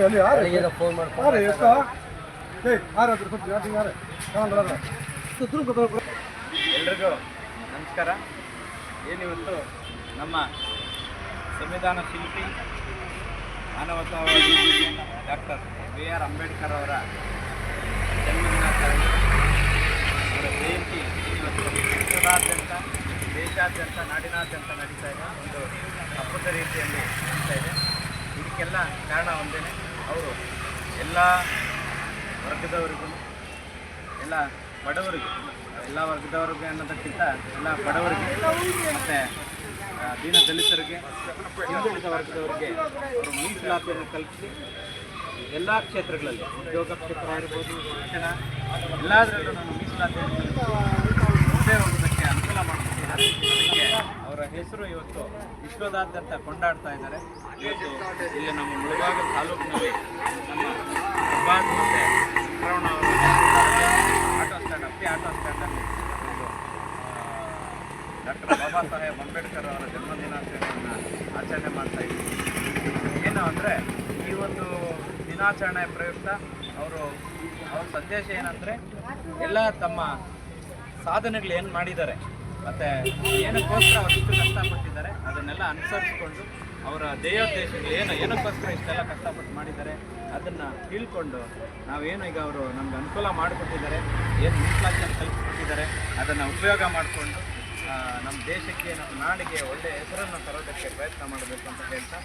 Phone ಎಲ್ರಿಗೂ ನಮಸ್ಕಾರ. ಏನಿವತ್ತು ನಮ್ಮ ಸಂವಿಧಾನ ಶಿಲ್ಪಿ ಮಾನವತಾವಾದಿ ಡಾಕ್ಟರ್ BR ಅಂಬೇಡ್ಕರ್ ಅವರ ಜನ್ಮದಿನಾಚರಣೆ, ಅವರ ಜಯಂತಿ ಇವತ್ತು ವಿಶ್ವದಾದ್ಯಂತ, ದೇಶಾದ್ಯಂತ, ನಾಡಿನಾದ್ಯಂತ ನಡೀತಾ ಇದೆ. ಒಂದು ಹಬ್ಬದ ರೀತಿಯಲ್ಲಿ ನಡೀತಾ ಇದೆ. ಇದಕ್ಕೆಲ್ಲ ಕಾರಣ ಒಂದೇ, ಅವರು ಎಲ್ಲ ವರ್ಗದವರಿಗೂ, ಎಲ್ಲ ಬಡವರಿಗೂ, ಎಲ್ಲ ವರ್ಗದವ್ರಿಗೆ ಅನ್ನೋದಕ್ಕಿಂತ ಎಲ್ಲ ಬಡವರಿಗೆ ಮತ್ತು ದೀನ ದಲಿತರಿಗೆ, ಹಿಂದುಳಿದ ವರ್ಗದವರಿಗೆ ಅವರು ಮೀಸಲಾತಿಯನ್ನು ಕಲ್ಪಿಸಿ ಎಲ್ಲ ಕ್ಷೇತ್ರಗಳಲ್ಲಿ, ಉದ್ಯೋಗ ಕ್ಷೇತ್ರ ಆಗಿರ್ಬೋದು, ಶಿಕ್ಷಣ, ಎಲ್ಲದರಲ್ಲೂ ನಾನು ಮೀಸಲಾತಿಯನ್ನು ಮುಂದೆ ಹೋಗೋದಕ್ಕೆ ಅನುಕೂಲ ಮಾಡ್ತಿದ್ದಾರೆ. ಅದಕ್ಕೆ ಅವರ ಹೆಸರು ಇವತ್ತು ವಿಶ್ವದಾದ್ಯಂತ ಕೊಂಡಾಡ್ತಾ ಇದ್ದಾರೆ. ಇವತ್ತು ಇಲ್ಲಿ ನಮ್ಮ ಮುಳಬಾಗಿಲು ತಾಲೂಕಿನಲ್ಲಿ ನಮ್ಮ ಪ್ರಭಾತ್ ಮತ್ತು ಶಂಕರಣ್ಣ ಅವರ ಆಟೋ ಸ್ಟ್ಯಾಂಡ್, ಅಪ್ಪಿ ಆಟೋ ಸ್ಟ್ಯಾಂಡಲ್ಲಿ ಒಂದು ಡಾಕ್ಟರ್ ಬಾಬಾ ಸಾಹೇಬ್ ಅಂಬೇಡ್ಕರ್ ಅವರ ಜನ್ಮದಿನಾಚರಣೆಯನ್ನು ಆಚರಣೆ ಮಾಡ್ತಾ ಇದ್ದೀವಿ. ಏನು ಅಂದರೆ, ಈ ಒಂದು ದಿನಾಚರಣೆ ಪ್ರಯುಕ್ತ ಅವ್ರ ಸಂದೇಶ ಏನಂದರೆ, ಎಲ್ಲ ತಮ್ಮ ಸಾಧನೆಗಳು ಏನು ಮಾಡಿದ್ದಾರೆ ಮತ್ತು ಏನಕ್ಕೋಸ್ಕರ ಅವರು ಇಷ್ಟು ಕಷ್ಟಪಟ್ಟಿದ್ದಾರೆ ಅದನ್ನೆಲ್ಲ ಅನುಸರಿಸಿಕೊಂಡು ಅವರ ಧ್ಯೇಯೋದ್ದೇಶಗಳು ಏನಕ್ಕೋಸ್ಕರ ಇಷ್ಟೆಲ್ಲ ಕಷ್ಟಪಟ್ಟು ಮಾಡಿದ್ದಾರೆ ಅದನ್ನು ತಿಳ್ಕೊಂಡು ನಾವೇನು ಈಗ ಅವರು ನಮ್ಗೆ ಅನುಕೂಲ ಮಾಡಿಕೊಟ್ಟಿದ್ದಾರೆ, ಏನು ಮೀಸಲಾತಿಯನ್ನು ಕಲ್ಪಿಸಿಕೊಟ್ಟಿದ್ದಾರೆ ಅದನ್ನು ಉಪಯೋಗ ಮಾಡಿಕೊಂಡು ನಮ್ಮ ದೇಶಕ್ಕೆ, ನಮ್ಮ ನಾಡಿಗೆ ಒಳ್ಳೆಯ ಹೆಸರನ್ನು ತರೋದಕ್ಕೆ ಪ್ರಯತ್ನ ಮಾಡಬೇಕು ಅಂತ ಹೇಳ್ತಾ,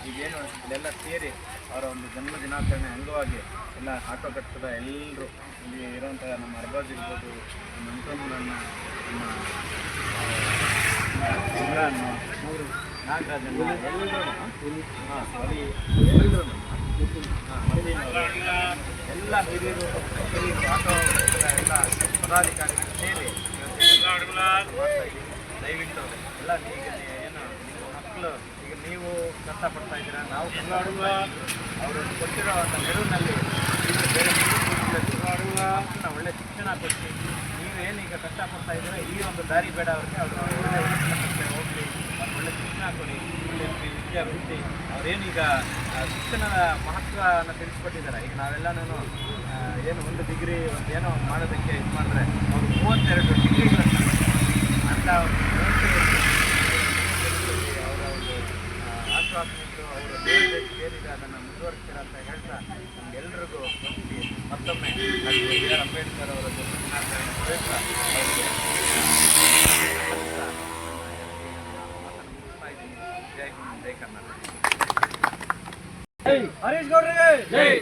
ಈಗೇನು ಇಲ್ಲೆಲ್ಲ ಸೇರಿ ಅವರ ಒಂದು ಜನ್ಮ ದಿನಾಚರಣೆ ಅಂಗವಾಗಿ ಎಲ್ಲ ಆಟೋ ಘಟಕದ ಎಲ್ಲರೂ, ಇಲ್ಲಿ ಇರುವಂಥ ನಮ್ಮ ಅರ್ಬಾಜ್ ಇರ್ಬೋದು, ನಮ್ಮ ಅಂಕಮ್ಮನನ್ನ, ನಮ್ಮ ಇಮ್ರಾನ್, ನಾಗರಾಜನ್ನ, ಎಲ್ಲರೂ ಎಲ್ಲ ಹಿರಿಯರು ಆಟೋ ಎಲ್ಲ ಪದಾಧಿಕಾರಿಗಳು ಸೇರಿ ದಯವಿಟ್ಟು ಎಲ್ಲ ಈಗ ಏನು ನಿಮ್ಮ ಮಕ್ಕಳು, ಈಗ ನೀವು ಕಷ್ಟಪಡ್ತಾ ಇದ್ದೀರಾ, ನಾವು ಅವರು ಕೊಟ್ಟಿರೋ ಅಂಥ ನೆರವಿನಲ್ಲಿ ಬೇರೆ ಮಕ್ಕಳನ್ನ ಒಳ್ಳೆ ಶಿಕ್ಷಣ ಕೊಟ್ಟು, ನೀವೇನೀಗ ಕಷ್ಟಪಡ್ತಾ ಇದ್ದೀರಾ, ಈ ಒಂದು ದಾರಿ ಬೇಡ ಅವ್ರಿಗೆ, ಅವರು ಒಳ್ಳೆ ಶಿಕ್ಷಣಕ್ಕೆ ಹೋಗಲಿ, ಅವ್ರು ಒಳ್ಳೆ ಶಿಕ್ಷಣ ಕೊಡಿ, ಒಳ್ಳೆ ವಿದ್ಯಾಭಿವೃದ್ಧಿ. ಅವರೇನೀಗ ಶಿಕ್ಷಣದ ಮಹತ್ವವನ್ನು ತಿಳಿಸ್ಕೊಟ್ಟಿದ್ದಾರೆ. ಈಗ ನಾವೆಲ್ಲನೂ ಏನು ಒಂದು ಡಿಗ್ರಿ ಒಂದು ಏನೋ ಮಾಡೋದಕ್ಕೆ ಇದು ಮಾಡಿದ್ರೆ ಅವರು 32 ಡಿಗ್ರಿಗಳನ್ನು ಅಂತ ಒಂದು ಅವರ ಒಂದು ಆಶ್ವಾಸನೆಗಳು, ಅವರ ದೇಶಕ್ಕೆ ಏನಿದೆ ಅದನ್ನು ಮುಂದುವರಿಸ್ತೀರ ಅಂತ ಹೇಳ್ತಾ, ನಮಗೆಲ್ಲರಿಗೂ ಮತ್ತೊಮ್ಮೆ BR ಅಂಬೇಡ್ಕರ್ ಅವರ ಜನ್ಮದಿನಾಚರಣೆ ಪ್ರಯುಕ್ತ ಅವರಿಗೆ ಮುಗಿಸ್ತಾ ಇದ್ದೀನಿ. ಜೈ ಹಿಂದ್, ಜೈ ಕರ್ನಾಟಕ. ಹರೀಶ್ ಗೌಡ್ರಿಗೆ ಜೈ.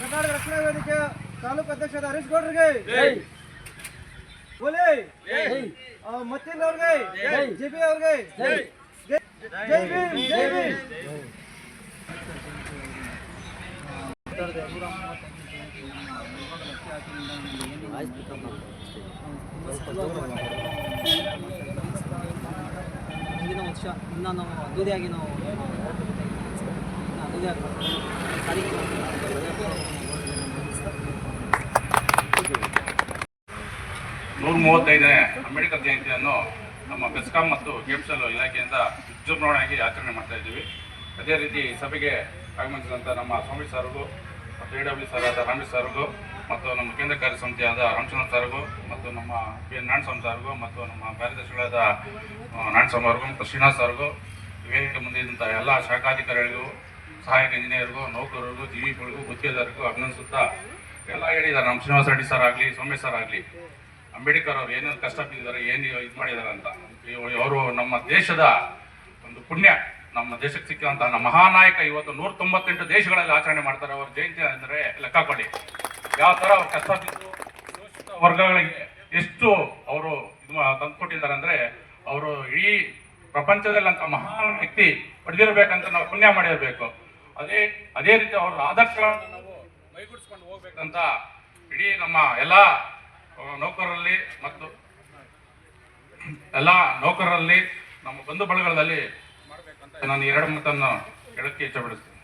ಕರ್ನಾಟಕ ರಕ್ಷಣಾ ವೇದಿಕೆ ತಾಲೂಕು ಅಧ್ಯಕ್ಷರಾದ ಹರೀಶ್ ಗೌಡ್ರಿಗೆ ಜೈ. ಬೋಲೆ ಮತ್ತಿನ್ ಅವ್ರಿಗೆ ಜೈ, JB ಅವ್ರಿಗೆ ಜೈ, ಜೈ ಭೀಮ್, ಜೈ ಭೀಮ್. ಮುಂದಿನ ವರ್ಷ ಇನ್ನೂ ನಾವು ಅದ್ದೂರಿಯಾಗಿ ನಾವು ಅದ್ದೂರಿಯಾಗಿ 135ನೇ ಅಂಬೇಡ್ಕರ್ ಜಯಂತಿಯನ್ನು ನಮ್ಮ ಬೆಸ್ಕಾಂ ಮತ್ತು ಗೇಮ್ಸಲ್ ಇಲಾಖೆಯಿಂದ ವಿಜೃಂಭಣೆಯಾಗಿ ಆಚರಣೆ ಮಾಡ್ತಾ ಇದ್ದೀವಿ. ಅದೇ ರೀತಿ ಸಭೆಗೆ ಆಗಮಿಸಿದಂಥ ನಮ್ಮ ಸ್ವಾಮಿ ಸರ್ಗೂ ಮತ್ತು AW ಸರ್ ಆದ ರಾಮೇಶ್ ಸರ್ಗೂ ಮತ್ತು ನಮ್ಮ ಕೇಂದ್ರ ಕಾರ್ಯ ಸಮಿತಿಯಾದ ರಾಮಚಂದ್ರ ಸರ್ಗೂ ಮತ್ತು ನಮ್ಮ PN ನಾರಾಯಣಸ್ವಾಮಿ ಸರ್ಗೂ ಮತ್ತು ನಮ್ಮ ಕಾರ್ಯದರ್ಶಿಗಳಾದ ನಾರಾಯಣಸ್ವಾಮಿ ಅವ್ರಿಗೂ ಮತ್ತು ಶ್ರೀನಿವಾಸ್ ಸರ್ಗೂ, ವೇದಿಕೆ ಮುಂದಿದ್ದಂಥ ಎಲ್ಲ ಶಾಖಾಧಿಕಾರಿಗಳಿಗೂ, ಸಹಾಯಕ ಇಂಜಿನಿಯರ್ಗೂ, ನೌಕರರಿಗೂ, ಜೀವಿಗಳಿಗೂ, ಗುತ್ತಿಗೆದಾರರಿಗೂ ಅಭಿನಂದಿಸುತ್ತಾ, ಎಲ್ಲ ಹೇಳಿದ್ದಾರೆ. ನಮ್ಮ ಶ್ರೀನಿವಾಸ ರೆಡ್ಡಿ ಸರ್ ಆಗಲಿ, ಸೌಮ್ಯ ಸರ್ ಆಗಲಿ, ಅಂಬೇಡ್ಕರ್ ಅವರು ಏನೇನು ಕಷ್ಟಪಟ್ಟಿದ್ದಾರೆ, ಏನು ಇದು ಮಾಡಿದ್ದಾರೆ ಅಂತ, ಅವರು ನಮ್ಮ ದೇಶದ ಒಂದು ಪುಣ್ಯ, ನಮ್ಮ ದೇಶಕ್ಕೆ ಸಿಕ್ಕಿದಂಥ ನಮ್ಮ ಮಹಾನಾಯಕ. ಇವತ್ತು 198 ದೇಶಗಳಲ್ಲಿ ಆಚರಣೆ ಮಾಡ್ತಾರೆ ಅವರ ಜಯಂತಿ ಅಂದರೆ ಲೆಕ್ಕ ಕೊಡಿ. ಯಾವ ಥರ ಅವ್ರು ಕಷ್ಟಪಟ್ಟು ವರ್ಗಗಳಿಗೆ ಎಷ್ಟು ಅವರು ಇದು ತಂದುಕೊಟ್ಟಿದ್ದಾರೆ ಅಂದರೆ, ಅವರು ಇಡೀ ಪ್ರಪಂಚದಲ್ಲಿ ಅಂತ ಮಹಾನ್ ವ್ಯಕ್ತಿ ಪಡೆದಿರಬೇಕಂತ ನಾವು ಪುಣ್ಯ ಮಾಡಿರಬೇಕು. ಅದೇ ರೀತಿ ಅವರ ಆದರ್ಶಗಳನ್ನು ನಾವು ಮೈಗೂಡಿಸ್ಕೊಂಡು ಹೋಗ್ಬೇಕಂತ ಇಡೀ ನಮ್ಮ ಎಲ್ಲ ನೌಕರರಲ್ಲಿ ಮತ್ತು ಎಲ್ಲ ನೌಕರರಲ್ಲಿ, ನಮ್ಮ ಬಂಧು ಬಳಗದಲ್ಲಿ ಮಾಡಬೇಕಂತ ನಾನು 2 ಮಾತನ್ನು ಹೇಳಕ್ಕೆ ಇಷ್ಟಪಡಿಸ್ತೀನಿ.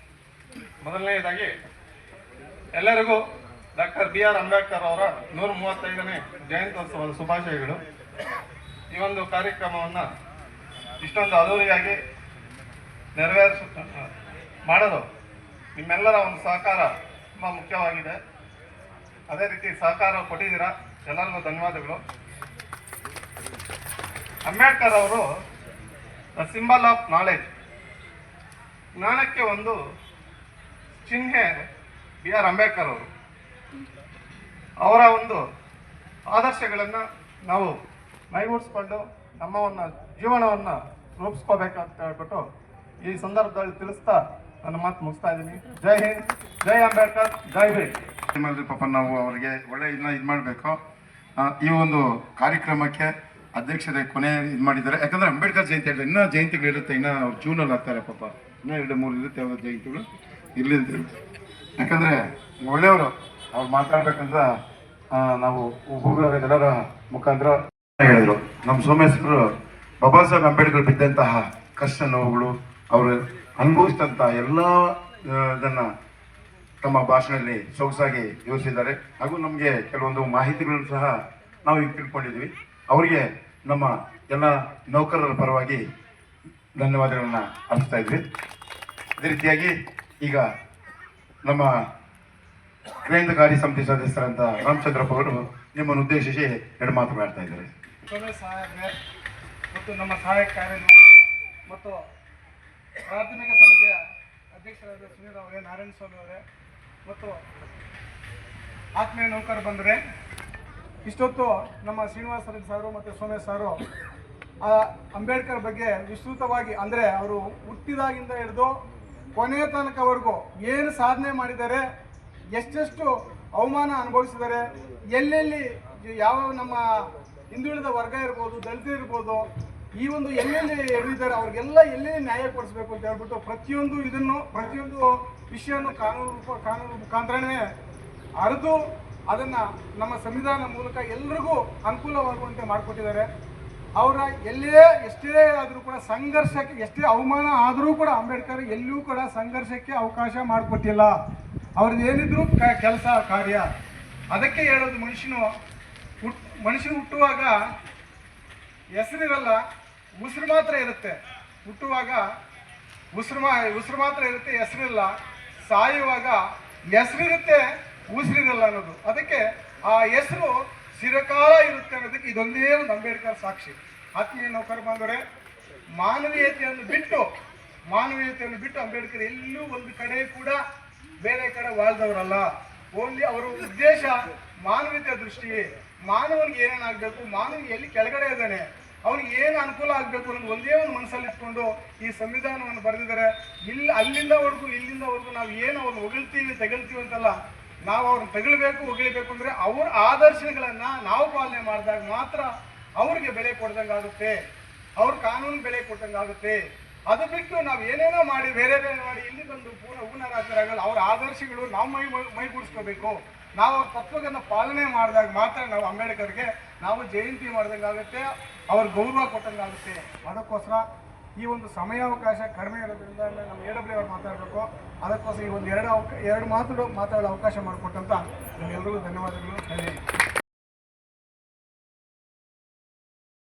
ಮೊದಲನೆಯದಾಗಿ ಎಲ್ಲರಿಗೂ ಡಾಕ್ಟರ್ BR ಅಂಬೇಡ್ಕರ್ ಅವರ 135ನೇ ಜಯಂತ್ಯೋತ್ಸವದ ಶುಭಾಶಯಗಳು. ಈ ಒಂದು ಕಾರ್ಯಕ್ರಮವನ್ನು ಇಷ್ಟೊಂದು ಅದ್ದೂರಿಯಾಗಿ ಮಾಡಲು ನಿಮ್ಮೆಲ್ಲರ ಒಂದು ಸಹಕಾರ ತುಂಬ ಮುಖ್ಯವಾಗಿದೆ. ಅದೇ ರೀತಿ ಸಹಕಾರ ಕೊಟ್ಟಿದ್ದೀರಾ, ಎಲ್ಲರಿಗೂ ಧನ್ಯವಾದಗಳು. ಅಂಬೇಡ್ಕರ್ ಅವರು ದ ಸಿಂಬಲ್ ಆಫ್ ನಾಲೆಡ್ಜ್, ಜ್ಞಾನಕ್ಕೆ ಒಂದು ಚಿಹ್ನೆ BR ಅಂಬೇಡ್ಕರ್ ಅವರು. ಅವರ ಒಂದು ಆದರ್ಶಗಳನ್ನು ನಾವು ಮೈಗೂಡಿಸ್ಕೊಂಡು ನಮ್ಮ ಒಂದು ಜೀವನವನ್ನು ರೂಪಿಸ್ಕೋಬೇಕಂತ ಹೇಳ್ಬಿಟ್ಟು ಈ ಸಂದರ್ಭದಲ್ಲಿ ತಿಳಿಸ್ತಾ ನನ್ನ ಮಾತು ಮುಗಿಸ್ತಾ ಇದ್ದೀನಿ. ಜೈ ಹಿಂದ್, ಜೈ ಅಂಬೇಡ್ಕರ್, ಜೈ ಭೀಮ್. ಪಾಪ ನಾವು ಅವರಿಗೆ ಒಳ್ಳೆ ಇದನ್ನ ಇದು ಮಾಡಬೇಕು. ಈ ಒಂದು ಕಾರ್ಯಕ್ರಮಕ್ಕೆ ಅಧ್ಯಕ್ಷತೆ ಕೊನೆ ಇದು ಮಾಡಿದ್ದಾರೆ. ಯಾಕಂದ್ರೆ ಅಂಬೇಡ್ಕರ್ ಜಯಂತಿ ಹೇಳಿದ್ರೆ ಇನ್ನೂ ಜಯಂತಿಗಳಿರುತ್ತೆ, ಇನ್ನೂ ಅವ್ರು ಜೂನಲ್ಲಿ ಆಗ್ತಾರೆ ಪಾಪ, ಇನ್ನೂ 2-3 ಇರುತ್ತೆ ಅವ್ರ ಜಯಂತಿಗಳು ಇರಲಿ ಅಂತ ಹೇಳಿ. ಯಾಕಂದರೆ ಒಳ್ಳೆಯವರು ಅವ್ರು ಮಾತಾಡ್ಬೇಕಂತ ನಾವು ಎಲ್ಲರ ಮುಖಾಂತರ ಹೇಳಿದರು. ನಮ್ಮ ಸೋಮೇಶ್ವರರು ಬಾಬಾ ಸಾಹೇಬ್ ಅಂಬೇಡ್ಕರ್ ಬಿದ್ದಂತಹ ಕಷ್ಟ ನೋವುಗಳು, ಅವರು ಅನುಭವಿಸಿದಂಥ ಎಲ್ಲ ಇದನ್ನು ತಮ್ಮ ಭಾಷಣದಲ್ಲಿ ಸೊಗಸಾಗಿ ವಿವರಿಸಿದ್ದಾರೆ. ಹಾಗೂ ನಮಗೆ ಕೆಲವೊಂದು ಮಾಹಿತಿಗಳನ್ನು ಸಹ ನಾವು ಈಗ ತಿಳ್ಕೊಂಡಿದ್ವಿ. ಅವರಿಗೆ ನಮ್ಮ ಎಲ್ಲ ನೌಕರರ ಪರವಾಗಿ ಧನ್ಯವಾದಗಳನ್ನು ಅರ್ಪಿಸ್ತಾ ಇದ್ವಿ. ಅದೇ ರೀತಿಯಾಗಿ ಈಗ ನಮ್ಮ ಕೇಂದ್ರಕಾರಿ ಸಮಿತಿ ಸದಸ್ಯರಂತ ರಾಮಚಂದ್ರಪ್ಪ ಅವರು ನಿಮ್ಮನ್ನು ಉದ್ದೇಶಿಸಿ 2 ಮಾತನಾಡ್ತಾ ಇದ್ದಾರೆ. ಸಾಹೇಬ್ರೆ ಮತ್ತು ನಮ್ಮ ಸಹಾಯಕ ಕಾರ್ಯದರ್ಶಿ ಮತ್ತು ಪ್ರಾಥಮಿಕ ಸಮಿತಿಯ ಅಧ್ಯಕ್ಷರಾದ ಸುನೀಲ್ ಅವರೇ, ನಾರಾಯಣ ಸ್ವಾಮಿ ಅವರೇ ಮತ್ತು ಆತ್ಮೀಯ ನೌಕರ ಬಂದರೆ, ಇಷ್ಟೊತ್ತು ನಮ್ಮ ಶ್ರೀನಿವಾಸ ರೆಡ್ಡಿ ಸಾರು ಮತ್ತು ಸೋಮೇಶ್ ಸಾರು ಅಂಬೇಡ್ಕರ್ ಬಗ್ಗೆ ವಿಸ್ತೃತವಾಗಿ, ಅಂದರೆ ಅವರು ಹುಟ್ಟಿದಾಗಿಂದ ಹಿಡಿದು ಕೊನೆಯ ತನಕವರೆಗೂ ಏನು ಸಾಧನೆ ಮಾಡಿದ್ದಾರೆ, ಎಷ್ಟೆಷ್ಟು ಅವಮಾನ ಅನುಭವಿಸಿದ್ದಾರೆ, ಎಲ್ಲೆಲ್ಲಿ ಯಾವ ನಮ್ಮ ಹಿಂದುಳಿದ ವರ್ಗ ಇರ್ಬೋದು, ದಲಿತರು ಇರ್ಬೋದು, ಈ ಒಂದು ಎಲ್ಲೆಲ್ಲಿ ಎಡವಿದ್ದಾರೆ ಅವ್ರಿಗೆಲ್ಲ ಎಲ್ಲೆಲ್ಲಿ ನ್ಯಾಯ ಕೊಡಿಸ್ಬೇಕು ಅಂತ ಹೇಳ್ಬಿಟ್ಟು ಪ್ರತಿಯೊಂದು ವಿಷಯವನ್ನು ಕಾನೂನು ಮುಖಾಂತರನೇ ಅರಿದು ಅದನ್ನು ನಮ್ಮ ಸಂವಿಧಾನ ಮೂಲಕ ಎಲ್ರಿಗೂ ಅನುಕೂಲವಾಗುವಂತೆ ಮಾಡಿಕೊಟ್ಟಿದ್ದಾರೆ. ಅವರ ಎಷ್ಟೇ ಆದರೂ ಕೂಡ ಸಂಘರ್ಷಕ್ಕೆ, ಎಷ್ಟೇ ಅವಮಾನ ಆದರೂ ಕೂಡ ಅಂಬೇಡ್ಕರ್ ಎಲ್ಲೂ ಕೂಡ ಸಂಘರ್ಷಕ್ಕೆ ಅವಕಾಶ ಮಾಡಿಕೊಟ್ಟಿಲ್ಲ. ಅವ್ರದ್ದು ಏನಿದ್ರು ಕೆಲಸ ಕಾರ್ಯ. ಅದಕ್ಕೆ ಹೇಳೋದು, ಮನುಷ್ಯನು ಹುಟ್ಟುವಾಗ ಹೆಸರಿರಲ್ಲ, ಉಸಿರು ಮಾತ್ರ ಇರುತ್ತೆ. ಹುಟ್ಟುವಾಗ ಉಸಿರು ಮಾತ್ರ ಇರುತ್ತೆ, ಹೆಸರಿಲ್ಲ. ಸಾಯುವಾಗ ಹೆಸರಿರುತ್ತೆ, ಉಸಿರಿರಲ್ಲ ಅನ್ನೋದು. ಅದಕ್ಕೆ ಆ ಹೆಸರು ಚಿರಕಾಲ ಇರುತ್ತೆ ಅನ್ನೋದಕ್ಕೆ ಇದೊಂದೇ ಒಂದು ಅಂಬೇಡ್ಕರ್ ಸಾಕ್ಷಿ. ಆತ್ಮೀಯ ನೌಕರ ಬಂದರೆ ಮಾನವೀಯತೆಯನ್ನು ಬಿಟ್ಟು ಅಂಬೇಡ್ಕರ್ ಎಲ್ಲೂ ಒಂದು ಕಡೆ ಕೂಡ ಬೇರೆ ಕಡೆ வாழ்ದವರಲ್ಲ. ಓನ್ಲಿ ಅವರ ಉದ್ದೇಶ ಮಾನವೀಯತೆಯ ದೃಷ್ಟಿ, ಮಾನವನಿಗೆ ಏನೇನಾಗಬೇಕು, ಮಾನವನಿಗೆ ಎಲ್ಲಿ ಕೆಳಗಡೆ ಇದ್ದಾನೆ, ಅವನಿಗೆ ಏನು ಅನುಕೂಲ ಆಗಬೇಕು ಅನ್ನೋದು ಒಂದೇ ಒಂದು ಮನಸ್ಸಲ್ಲಿ ಇಟ್ಕೊಂಡು ಈ ಸಂವಿಧಾನವನ್ನು ಬರೆದಿದ್ದಾರೆ. ಇಲ್ಲಿಂದವರೆಗೂ ನಾವು ಏನು ಅವ್ರನ್ನ ಹೊಗಳ್ತೀವಿ ತೆಗಳ್ತೀವಿ ಅಂತಲ್ಲ, ನಾವು ಅವ್ರನ್ನ ತೆಗಳ್ಬೇಕು ಹೊಗಳಿಬೇಕು ಅಂದರೆ ಅವ್ರ ಆದರ್ಶಗಳನ್ನು ನಾವು ಪಾಲನೆ ಮಾಡಿದಾಗ ಮಾತ್ರ ಅವ್ರಿಗೆ ಬೆಲೆ ಕೊಡ್ದಂಗಾಗುತ್ತೆ, ಅವ್ರ ಕಾನೂನು ಬೆಲೆ ಕೊಟ್ಟಂಗಾಗುತ್ತೆ. ಅದು ಬಿಟ್ಟು ನಾವು ಏನೇನೋ ಮಾಡಿ ಬೇರೆ ಮಾಡಿ ಇಲ್ಲಿ ಬಂದು ಹೂನರಾಗಲ್ಲ. ಅವ್ರ ಆದರ್ಶಗಳು ನಾವು ಮೈಗೂಡಿಸ್ಕೋಬೇಕು. ನಾವು ಅವ್ರ ತತ್ವಗಳನ್ನು ಪಾಲನೆ ಮಾಡಿದಾಗ ಮಾತ್ರ ನಾವು ಅಂಬೇಡ್ಕರ್ಗೆ ನಾವು ಜಯಂತಿ ಮಾಡ್ದಂಗಾಗುತ್ತೆ, ಅವ್ರ ಗೌರವ ಕೊಟ್ಟಂಗಾಗುತ್ತೆ. ಅದಕ್ಕೋಸ್ಕರ ಈ ಒಂದು ಸಮಯಾವಕಾಶ ಕಡಿಮೆ ಇರೋದ್ರಿಂದ ನಮ್ಮ AW ಅವ್ರು ಮಾತಾಡಬೇಕು. ಅದಕ್ಕೋಸ್ಕರ ಈ ಒಂದು ಎರಡು ಮಾತಾಡೋ ಅವಕಾಶ ಮಾಡಿಕೊಟ್ಟಂತ ನಿಮ್ಮೆಲ್ಲರಿಗೂ ಧನ್ಯವಾದಗಳು.